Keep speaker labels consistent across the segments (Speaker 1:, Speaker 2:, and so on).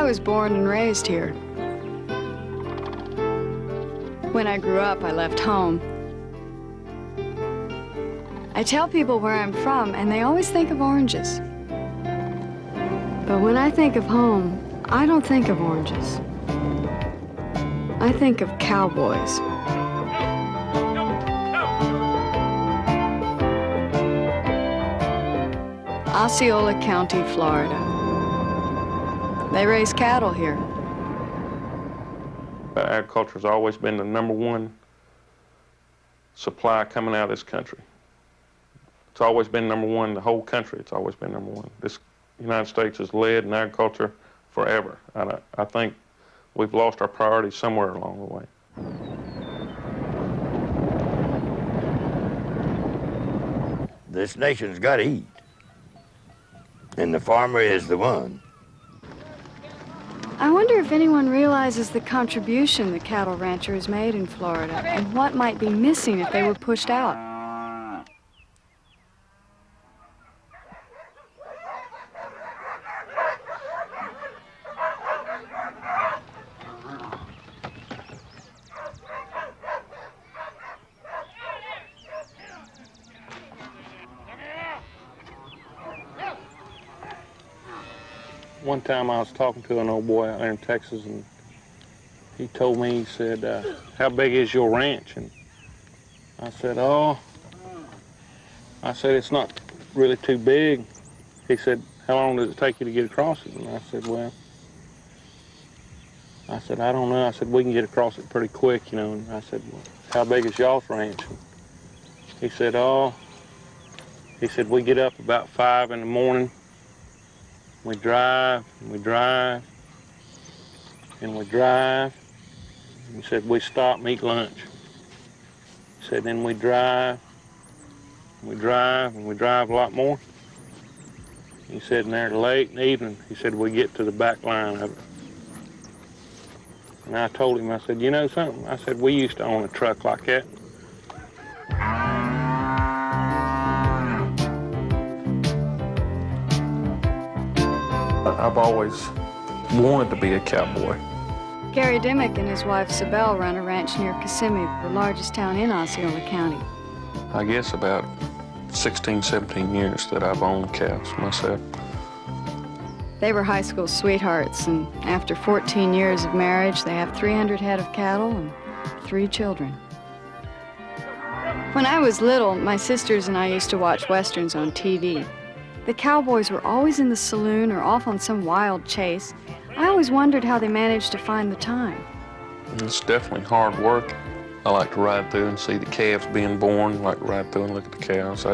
Speaker 1: was born and raised here. When I grew up, I left home. I tell people where I'm from, and they always think of oranges. But when I think of home, I don't think of oranges. I think of cowboys. Osceola County, Florida. They raise cattle here.
Speaker 2: Agriculture has always been the #1 supply coming out of this country. It's always been #1, the whole country, it's always been #1. This United States has led in agriculture forever. I think we've lost our priorities somewhere along the way.
Speaker 3: This nation's got to eat, and the farmer is the one.
Speaker 1: I wonder if anyone realizes the contribution the cattle rancher has made in Florida and what might be missing if they were pushed out.
Speaker 2: One time I was talking to an old boy out there in Texas, and he told me, he said, how big is your ranch? And I said, it's not really too big. He said, how long does it take you to get across it? And I said, well, I don't know. I said, we can get across it pretty quick, you know. And I said, well, how big is y'all's ranch? And he said, we get up about 5 in the morning. We drive, and we drive, and we drive. He said, we stop and eat lunch. He said, then we drive, and we drive, and we drive a lot more. He said, and there late in the evening, he said, we get to the back line of it. And I told him, I said, you know something? I said, we used to own a truck like that. I've always wanted to be a cowboy.
Speaker 1: Gary Dimmick and his wife Sibel run a ranch near Kissimmee, the largest town in Osceola County.
Speaker 2: I guess about 16, 17 years that I've owned cows myself.
Speaker 1: They were high school sweethearts, and after 14 years of marriage, they have 300 head of cattle and 3 children. When I was little, my sisters and I used to watch westerns on TV. The cowboys were always in the saloon or off on some wild chase. I always wondered how they managed to find the time.
Speaker 2: It's definitely hard work. I like to ride through and see the calves being born. I like to ride through and look at the cows. I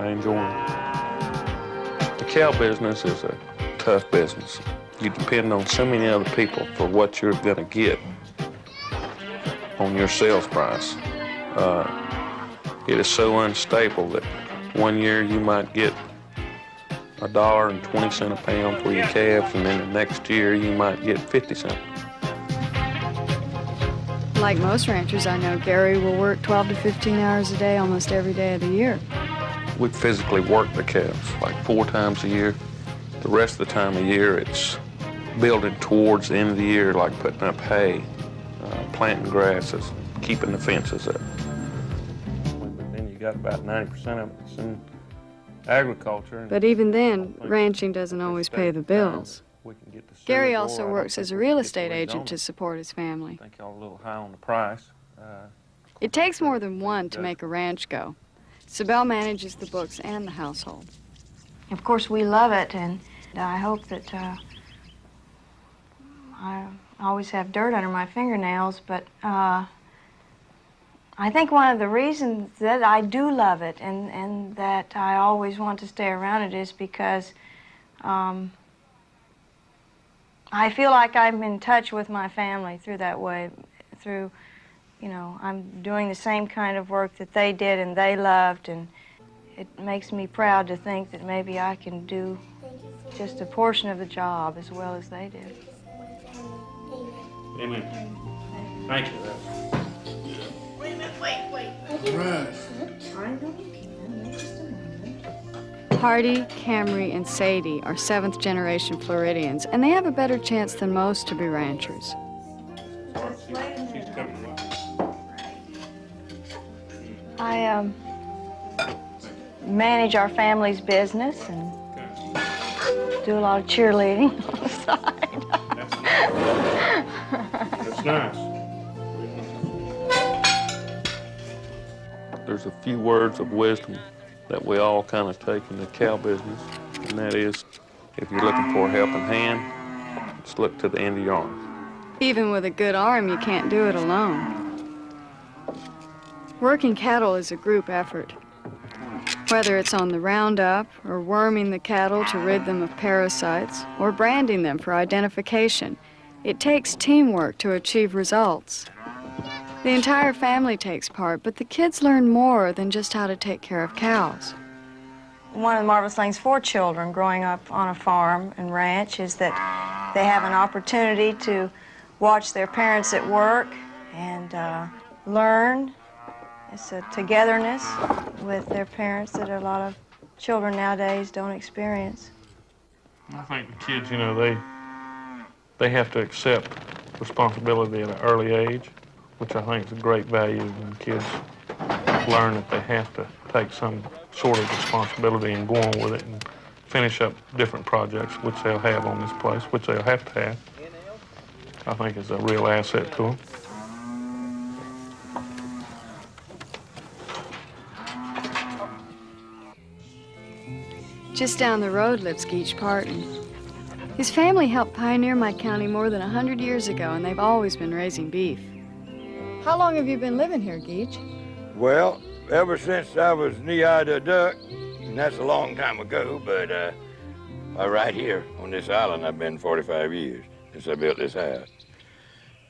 Speaker 2: enjoy it. The cow business is a tough business. You depend on so many other people for what you're gonna get on your sales price. It is so unstable that one year you might get $1.20 a pound for your calves, and then the next year you might get 50 cents.
Speaker 1: Like most ranchers I know, Gary will work 12 to 15 hours a day almost every day of the year.
Speaker 2: We physically work the calves like 4 times a year. The rest of the time of year, it's building towards the end of the year, like putting up hay, planting grasses, keeping the fences up. But then you got about 90% of it's in agriculture.
Speaker 1: But even then, ranching doesn't always pay the bills. Gary also works as a real estate agent to support his family.
Speaker 2: I think y'all a little high on the price.
Speaker 1: It takes more than one to make a ranch go. Sibel manages the books and the household.
Speaker 4: Of course, we love it, and I hope that I always have dirt under my fingernails, but I think one of the reasons that I do love it and that I always want to stay around it is because I feel like I'm in touch with my family through that way, through, you know, I'm doing the same kind of work that they did and they loved, and it makes me proud to think that maybe I can do just a portion of the job as well as they did.
Speaker 2: Amen. Thank you.
Speaker 5: Wait.
Speaker 6: Right.
Speaker 5: I know you can. Just a moment.
Speaker 1: Hardy, Camry, and Sadie are 7th-generation Floridians, and they have a better chance than most to be ranchers.
Speaker 4: I manage our family's business and do a lot of cheerleading on the side.
Speaker 2: That's nice. There's a few words of wisdom that we all kind of take in the cow business, and that is, if you're looking for a helping hand, just look to the end of your arm.
Speaker 1: Even with a good arm, you can't do it alone. Working cattle is a group effort. Whether it's on the roundup, or worming the cattle to rid them of parasites, or branding them for identification, it takes teamwork to achieve results. The entire family takes part, but the kids learn more than just how to take care of cows.
Speaker 4: One of the marvelous things for children growing up on a farm and ranch is that they have an opportunity to watch their parents at work and learn. It's a togetherness with their parents that a lot of children nowadays don't experience.
Speaker 2: I think the kids, you know, they have to accept responsibility at an early age, which I think is a great value when kids learn that they have to take some sort of responsibility and go on with it and finish up different projects, which they'll have on this place, which they'll have to have. I think is a real asset to them.
Speaker 1: Just down the road lives Geach Parton. His family helped pioneer my county more than 100 years ago, and they've always been raising beef. How long have you been living here, Geach?
Speaker 3: Well, ever since I was knee-high to a duck, and that's a long time ago, but right here on this island, I've been 45 years since I built this house.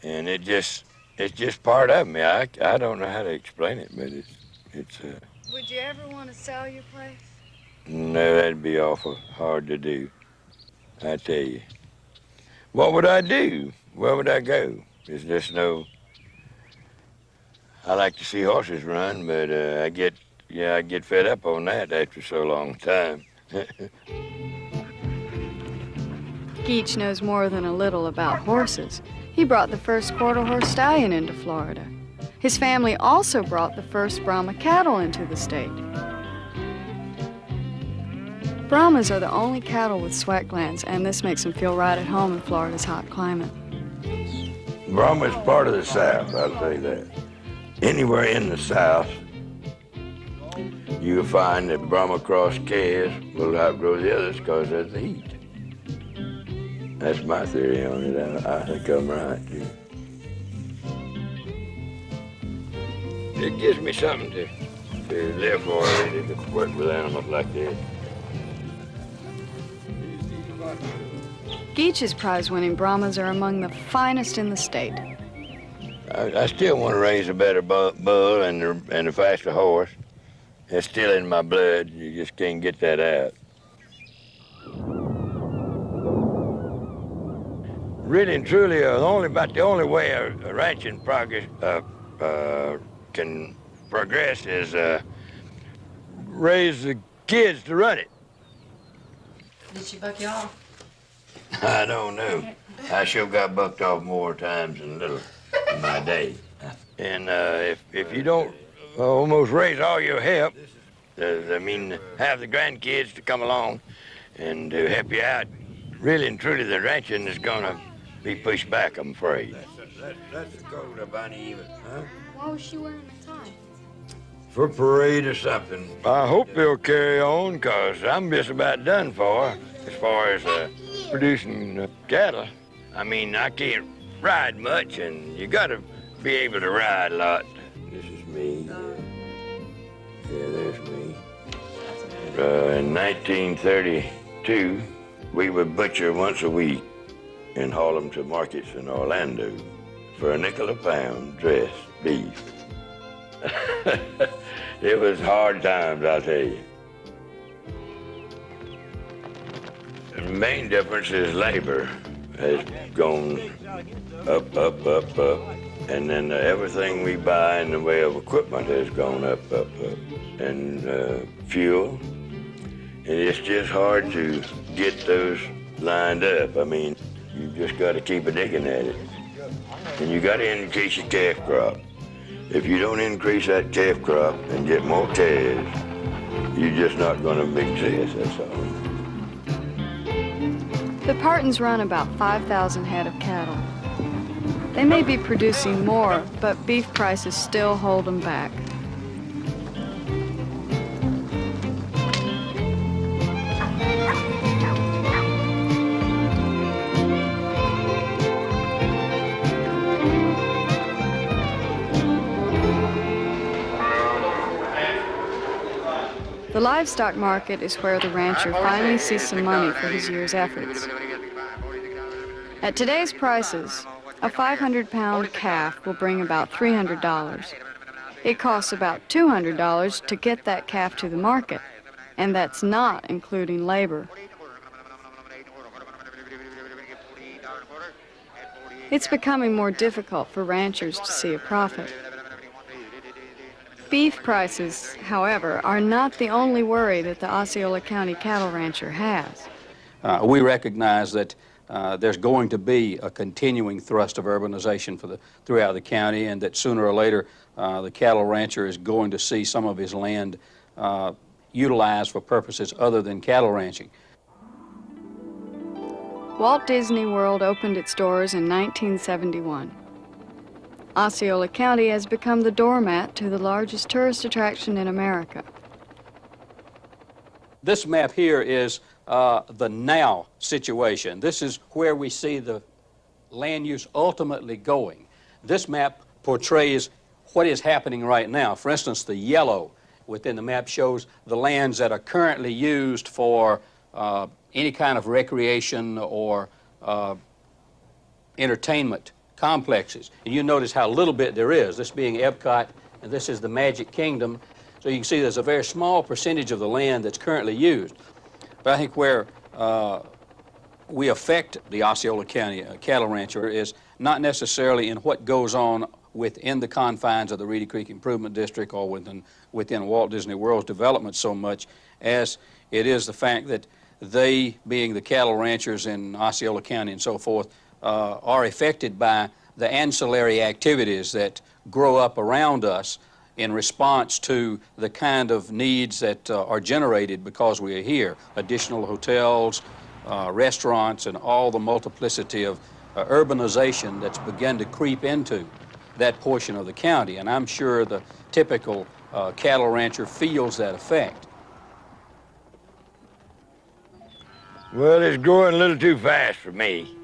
Speaker 3: And it's just part of me. I don't know how to explain it, but it's
Speaker 1: Would you ever want to sell your place?
Speaker 3: No, that'd be awful hard to do, I tell you. What would I do? Where would I go? There's just no... I like to see horses run, but I get fed up on that after so long a time.
Speaker 1: Geach knows more than a little about horses. He brought the first quarter-horse stallion into Florida. His family also brought the first Brahma cattle into the state. Brahmas are the only cattle with sweat glands, and this makes them feel right at home in Florida's hot climate.
Speaker 3: Brahma's part of the South, I'll tell you that. Anywhere in the South, you'll find that Brahma cross calves will outgrow the others because of the heat. That's my theory on it. I think I'm right, too. It gives me something to live for, really, to work with animals like this.
Speaker 1: Geach's prize-winning Brahmas are among the finest in the state.
Speaker 3: I still want to raise a better bull and a faster horse. It's still in my blood. You just can't get that out. Really and truly, about the only way a ranching can progress is raise the kids to run it.
Speaker 5: Did she buck you off?
Speaker 3: I don't know. I sure got bucked off more times than little in my day. And if you don't almost raise all your help, have the grandkids to come along and to help you out, really and truly the ranching is gonna be pushed back, I'm afraid. That's the coat of Bonnie Even, huh?
Speaker 5: Why was she wearing a tie?
Speaker 3: For parade or something. I hope they'll carry on, because I'm just about done for as far as producing cattle. I mean, I can't ride much, and you got to be able to ride a lot. This is me. Yeah, there's me. In 1932, we would butcher once a week and haul them to markets in Orlando for a nickel a pound dressed beef. It was hard times, I'll tell you. The main difference is labor has gone up, up, up, up. And then everything we buy in the way of equipment has gone up, up, up. And fuel And it's just hard to get those lined up. I mean, you just got to keep a digging at it. And you got to increase your calf crop. If you don't increase that calf crop and get more calves, you're just not going to make success, that's all.
Speaker 1: The Partons run about 5,000 head of cattle. They may be producing more, but beef prices still hold them back. The livestock market is where the rancher finally sees some money for his year's efforts. At today's prices, a 500-pound calf will bring about $300. It costs about $200 to get that calf to the market, and that's not including labor. It's becoming more difficult for ranchers to see a profit. Beef prices, however, are not the only worry that the Osceola County cattle rancher has.
Speaker 6: We recognize that there's going to be a continuing thrust of urbanization throughout the county, and that sooner or later the cattle rancher is going to see some of his land utilized for purposes other than cattle ranching.
Speaker 1: Walt Disney World opened its doors in 1971. Osceola County has become the doormat to the largest tourist attraction in America.
Speaker 6: This map here is the now situation. This is where we see the land use ultimately going. This map portrays what is happening right now. For instance, the yellow within the map shows the lands that are currently used for any kind of recreation or entertainment complexes. And you notice how little bit there is, this being Epcot, and this is the Magic Kingdom. So you can see there's a very small percentage of the land that's currently used. But I think where we affect the Osceola County cattle rancher is not necessarily in what goes on within the confines of the Reedy Creek Improvement District or within Walt Disney World's development so much as it is the fact that they, being the cattle ranchers in Osceola County and so forth, are affected by the ancillary activities that grow up around us in response to the kind of needs that are generated because we are here. Additional hotels, restaurants, and all the multiplicity of urbanization that's begun to creep into that portion of the county. And I'm sure the typical cattle rancher feels that effect.
Speaker 3: Well, it's growing a little too fast for me.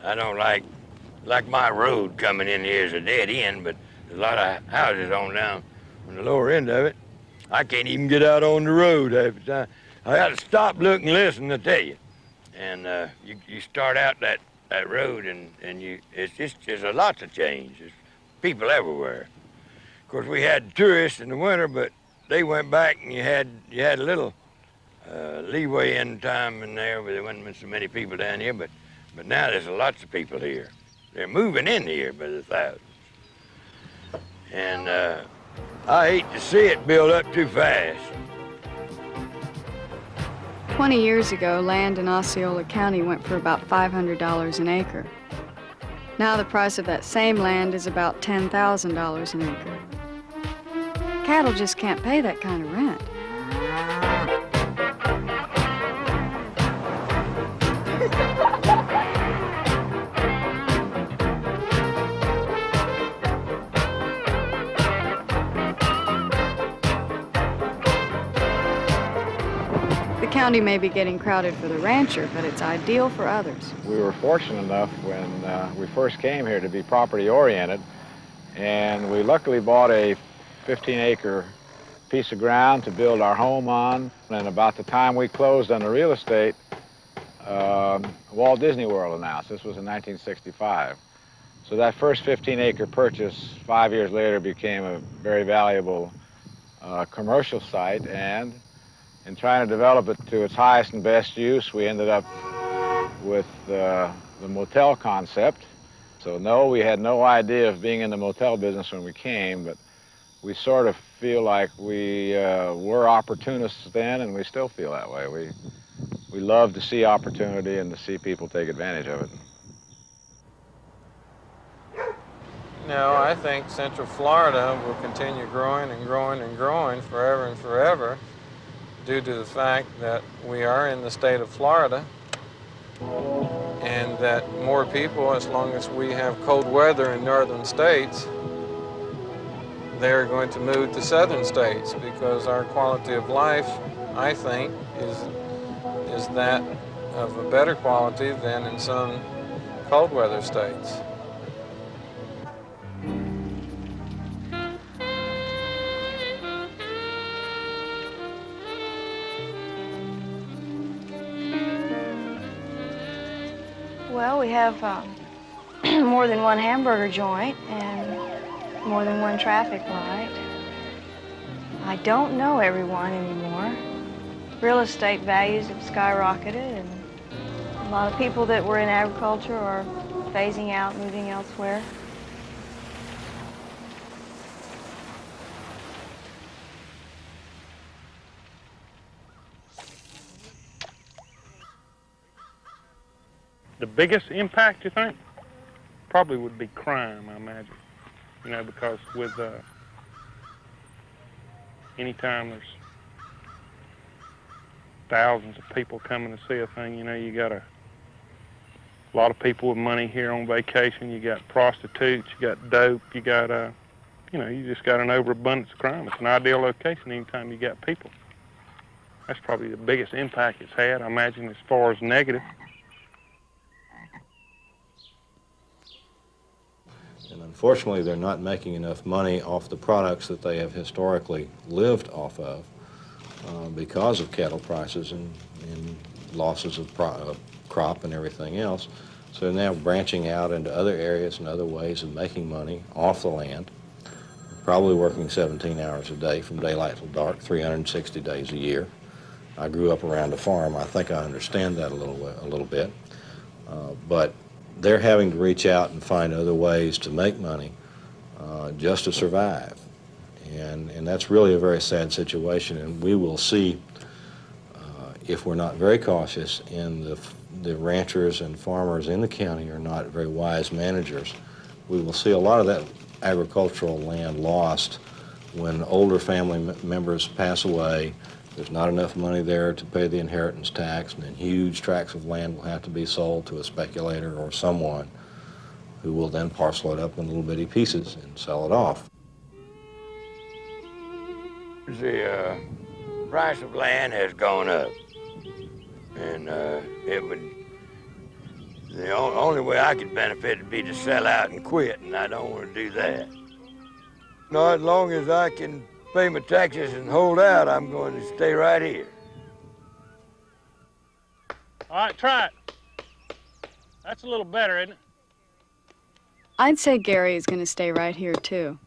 Speaker 3: I don't like my road coming in here is a dead end, but there's a lot of houses on down on the lower end of it. I can't even get out on the road half the time. I got to stop, look, and listen, I tell you. And you start out that road, and there's a lot to change. There's people everywhere. Of course, we had tourists in the winter, but they went back, and you had a little leeway in time in there, where there wasn't so many people down here, but now there's lots of people here. They're moving in here by the thousands. And I hate to see it build up too fast.
Speaker 1: 20 years ago, land in Osceola County went for about $500 an acre. Now the price of that same land is about $10,000 an acre. Cattle just can't pay that kind of rent. The county may be getting crowded for the rancher, but it's ideal for others.
Speaker 7: We were fortunate enough when we first came here to be property oriented, and we luckily bought a 15-acre piece of ground to build our home on. And about the time we closed on the real estate, Walt Disney World announced. This was in 1965. So that first 15-acre purchase 5 years later became a very valuable commercial site, and in trying to develop it to its highest and best use, we ended up with the motel concept. So no, we had no idea of being in the motel business when we came, but we sort of feel like we were opportunists then, and we still feel that way. We love to see opportunity and to see people take advantage of it.
Speaker 8: No, I think Central Florida will continue growing and growing and growing forever and forever due to the fact that we are in the state of Florida and that more people, as long as we have cold weather in northern states, they're going to move to southern states because our quality of life, I think, is that of a better quality than in some cold weather states.
Speaker 4: Well, we have more than one hamburger joint and more than one traffic light. I don't know everyone anymore. Real estate values have skyrocketed, and a lot of people that were in agriculture are phasing out, moving elsewhere.
Speaker 2: The biggest impact, you think? Probably would be crime, I imagine. You know, because with anytime there's thousands of people coming to see a thing, you know, you got a lot of people with money here on vacation. You got prostitutes, you got dope, you got, you know, you just got an overabundance of crime. It's an ideal location anytime you got people. That's probably the biggest impact it's had, I imagine, as far as negative.
Speaker 9: And unfortunately, they're not making enough money off the products that they have historically lived off of because of cattle prices and losses of crop and everything else. So they're now branching out into other areas and other ways of making money off the land, probably working 17 hours a day from daylight till dark, 360 days a year. I grew up around a farm. I think I understand that a little bit. But they're having to reach out and find other ways to make money just to survive. And that's really a very sad situation, and we will see, if we're not very cautious, and the ranchers and farmers in the county are not very wise managers, we will see a lot of that agricultural land lost when older family members pass away. There's not enough money there to pay the inheritance tax, and then huge tracts of land will have to be sold to a speculator or someone who will then parcel it up in little bitty pieces and sell it off.
Speaker 3: The price of land has gone up, and the only way I could benefit would be to sell out and quit, and I don't want to do that. Not as long as I can pay my taxes and hold out, I'm going to stay right here.
Speaker 2: All right, try it. That's a little better, isn't it?
Speaker 1: I'd say Gary is going to stay right here, too.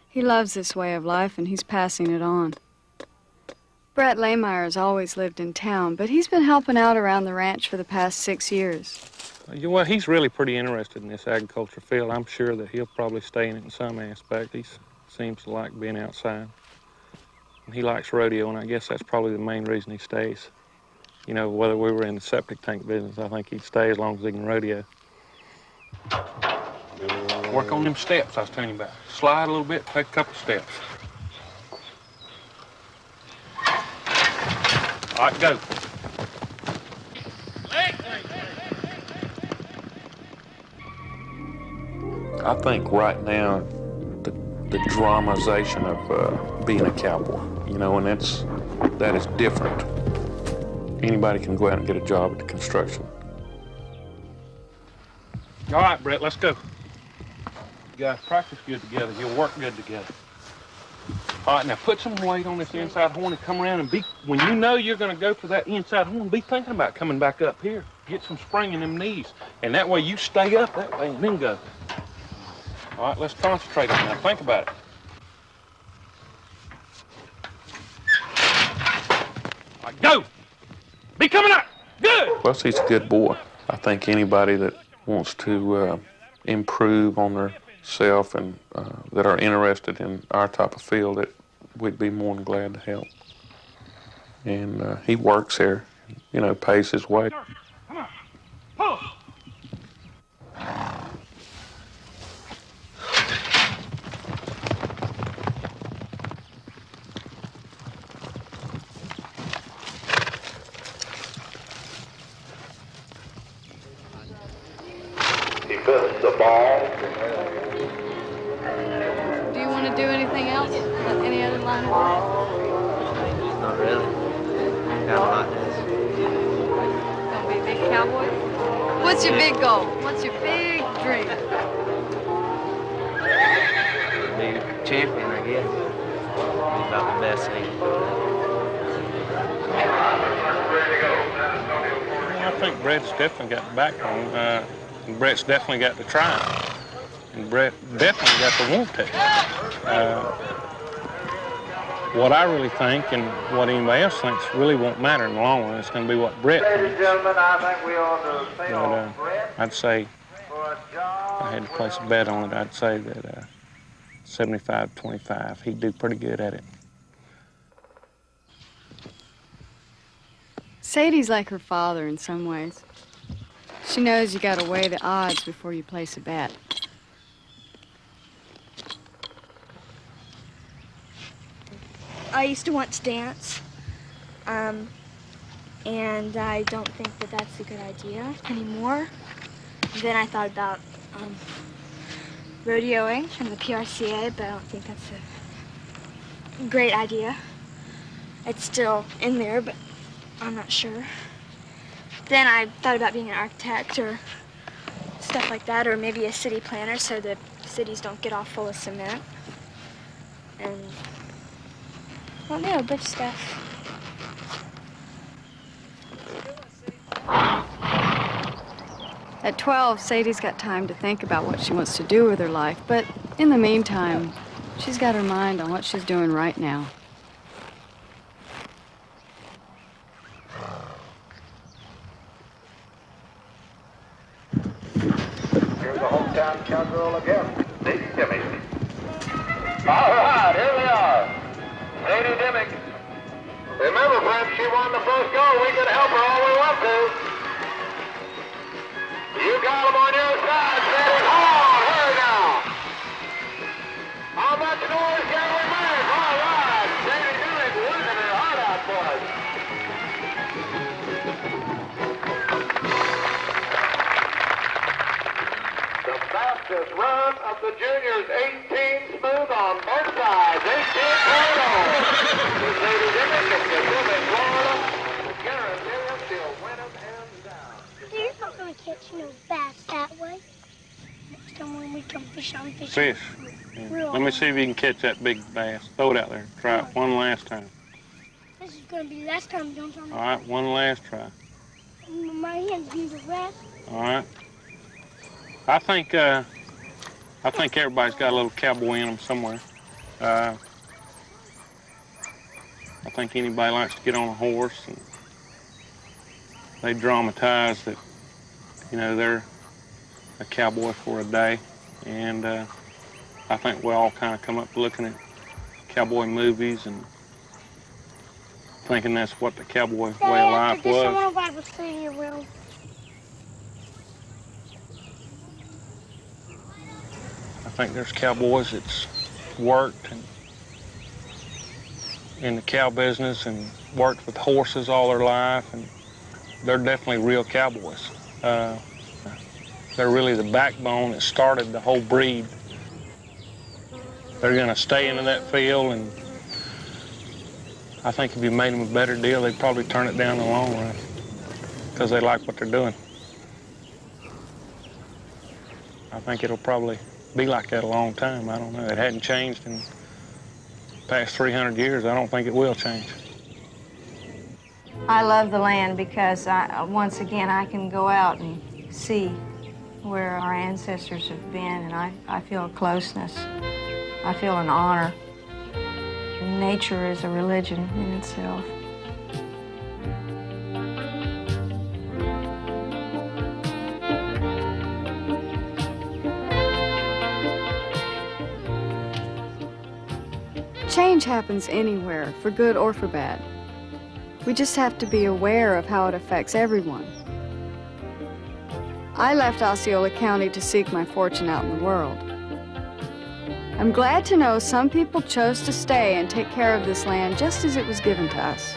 Speaker 1: He loves this way of life, and he's passing it on. Brett Lahmeyer's always lived in town, but he's been helping out around the ranch for the past 6 years.
Speaker 2: Well, he's really pretty interested in this agriculture field. I'm sure that he'll probably stay in it in some aspect. He seems to like being outside. And he likes rodeo, and I guess that's probably the main reason he stays. You know, whether we were in the septic tank business, I think he'd stay as long as he can rodeo. Work on them steps I was telling you about. Slide a little bit, take a couple steps. All right, go. I think right now the dramatization of being a cowboy, you know, and that is different. Anybody can go out and get a job at the construction. All right, Brett, let's go. You guys practice good together. You'll work good together. All right, now put some weight on this inside horn and come around and when you know you're going to go for that inside horn, be thinking about coming back up here. Get some spring in them knees. And that way you stay up that way and then go. All right, let's concentrate on that. Think about it. All right, go. Be coming up. Good. Well, he's a good boy. I think anybody that wants to improve on their self and that are interested in our type of field, we'd be more than glad to help. And he works here, you know, pays his way.
Speaker 10: Come on, pull!
Speaker 11: He puts the ball.
Speaker 1: Do you want to do anything else? Any other line of work?
Speaker 12: Not really. Got this.
Speaker 1: Gonna be a big cowboy? What's your big goal? What's your big dream?
Speaker 12: Be a champion, I guess. Be about the best thing.
Speaker 2: I think Brett's definitely got the backbone. And Brett's definitely got the try. And Brett definitely got the want to. What I really think and what anybody else thinks really won't matter in the long run. It's going to be what Brett thinks.
Speaker 11: Ladies and gentlemen, I think we ought to say on Brett
Speaker 2: I'd say,
Speaker 11: for a job.
Speaker 2: if I had to place a bet on it, I'd say that 75-25. He'd do pretty good at it.
Speaker 1: Sadie's like her father in some ways. She knows you gotta weigh the odds before you place a bet.
Speaker 13: I used to want to dance, and I don't think that that's a good idea anymore. Then I thought about rodeoing from the PRCA, but I don't think that's a great idea. It's still in there, but I'm not sure. Then I thought about being an architect or stuff like that, or maybe a city planner so the cities don't get all full of cement. And I don't know, a bunch of stuff.
Speaker 1: At 12, Sadie's got time to think about what she wants to do with her life, but in the meantime, she's got her mind on what she's doing right now.
Speaker 11: Here's the hometown cowgirl again, Sadie Dimmick. All right, here we are. Sadie Dimmick. Remember, friends, she won the first goal. We can help her all we want to. You got them on your side, Sadie. Hold, hurry now. How much noise can we make? All right, Sadie Dimmick working her heart out for us. The fastest run of the juniors, 18 smooth on both sides, 18.0. Sadie Dimmick and Kissimmee, Florida. Guarantee she'll win them hands down.
Speaker 14: You're not going to catch no bass that way. Next time when we come fish, I'm fishing.
Speaker 2: Fish. Yeah. Let me see if you can catch that big bass. Throw it out there. Try it one last time.
Speaker 14: This is going to be the last time, don't you?
Speaker 2: All right, one last try.
Speaker 14: My hands do the rest.
Speaker 2: All right. I think everybody's got a little cowboy in them somewhere. I think anybody likes to get on a horse and they dramatize that, you know, they're a cowboy for a day. And I think we all kind of come up looking at cowboy movies and thinking that's what the cowboy way of life was. I think there's cowboys that's worked and in the cow business and worked with horses all their life, and they're definitely real cowboys. They're really the backbone that started the whole breed. They're gonna stay into that field, and I think if you made them a better deal, they'd probably turn it down in the long run because they like what they're doing. I think it'll probably be like that a long time. I don't know. It hadn't changed in the past 300 years. I don't think it will change.
Speaker 4: I love the land because, once again, I can go out and see where our ancestors have been, and I feel a closeness. I feel an honor. Nature is a religion in itself.
Speaker 1: Change happens anywhere, for good or for bad. We just have to be aware of how it affects everyone. I left Osceola County to seek my fortune out in the world. I'm glad to know some people chose to stay and take care of this land just as it was given to us.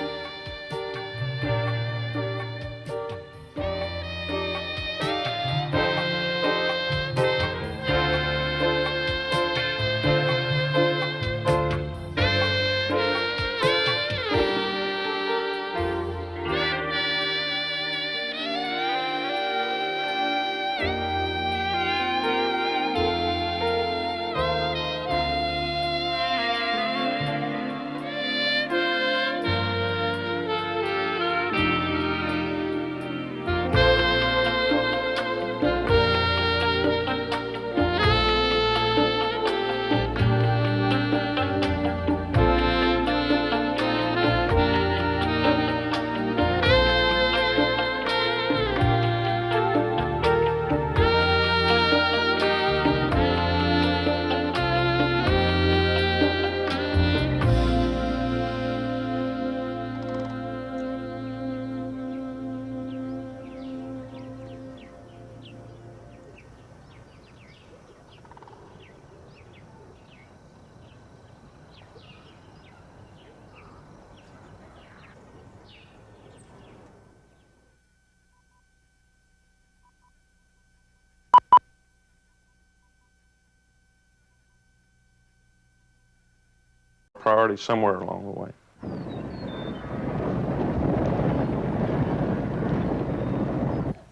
Speaker 2: Priority somewhere along the way.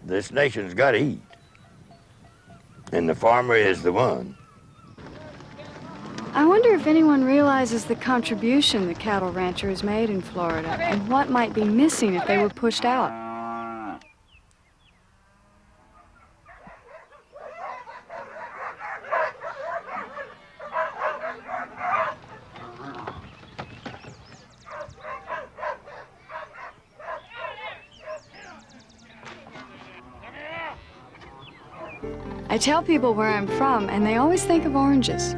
Speaker 3: This nation's got to eat, and the farmer is the one.
Speaker 1: I wonder if anyone realizes the contribution the cattle rancher has made in Florida and what might be missing if they were pushed out. I tell people where I'm from, and they always think of oranges.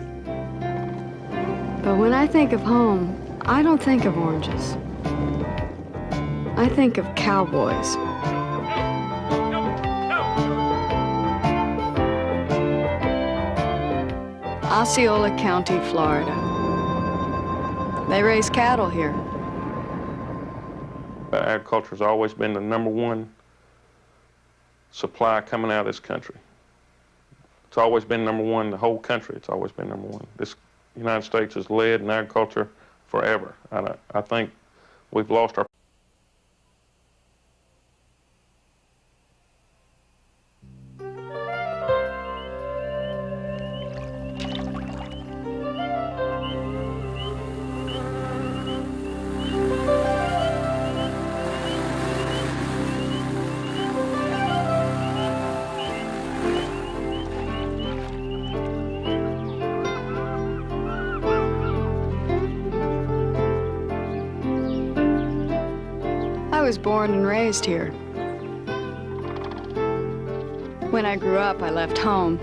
Speaker 1: But when I think of home, I don't think of oranges. I think of cowboys. Osceola County, Florida. They raise cattle here.
Speaker 2: Agriculture's always been the #1 supply coming out of this country. It's always been #1 in the whole country. It's always been #1. This United States has led in agriculture forever. I think we've lost our...
Speaker 1: I was born and raised here. When I grew up, I left home.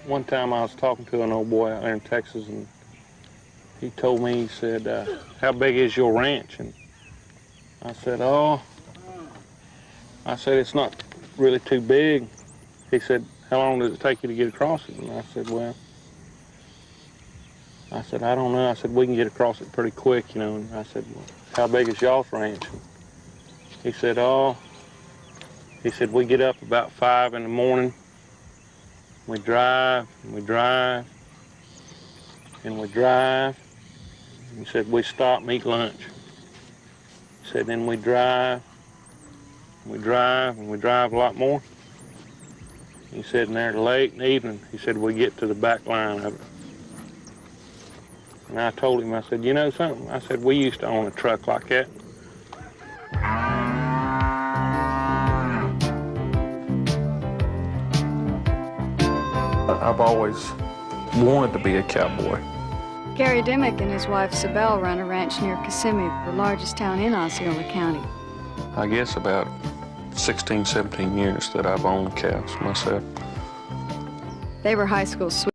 Speaker 2: One time I was talking to an old boy out there in Texas, and he told me, he said, how big is your ranch? And I said, oh, it's not really too big. He said, how long does it take you to get across it? And I said, well, I don't know. I said, we can get across it pretty quick, you know. And I said, well, how big is y'all's ranch? And he said, oh, we get up about 5 in the morning. We drive, and we drive, and we drive. He said, we stop and eat lunch. He said, then we drive, and we drive, and we drive a lot more. He said, and there late in the evening, he said, we get to the back line of it. And I told him, I said, you know something? I said, we used to own a truck like that.
Speaker 15: I've always wanted to be a cowboy.
Speaker 1: Gary Dimmick and his wife Sibel run a ranch near Kissimmee, the largest town in Osceola County.
Speaker 2: I guess about 16, 17 years that I've owned cows myself.
Speaker 1: They were high school sweethearts.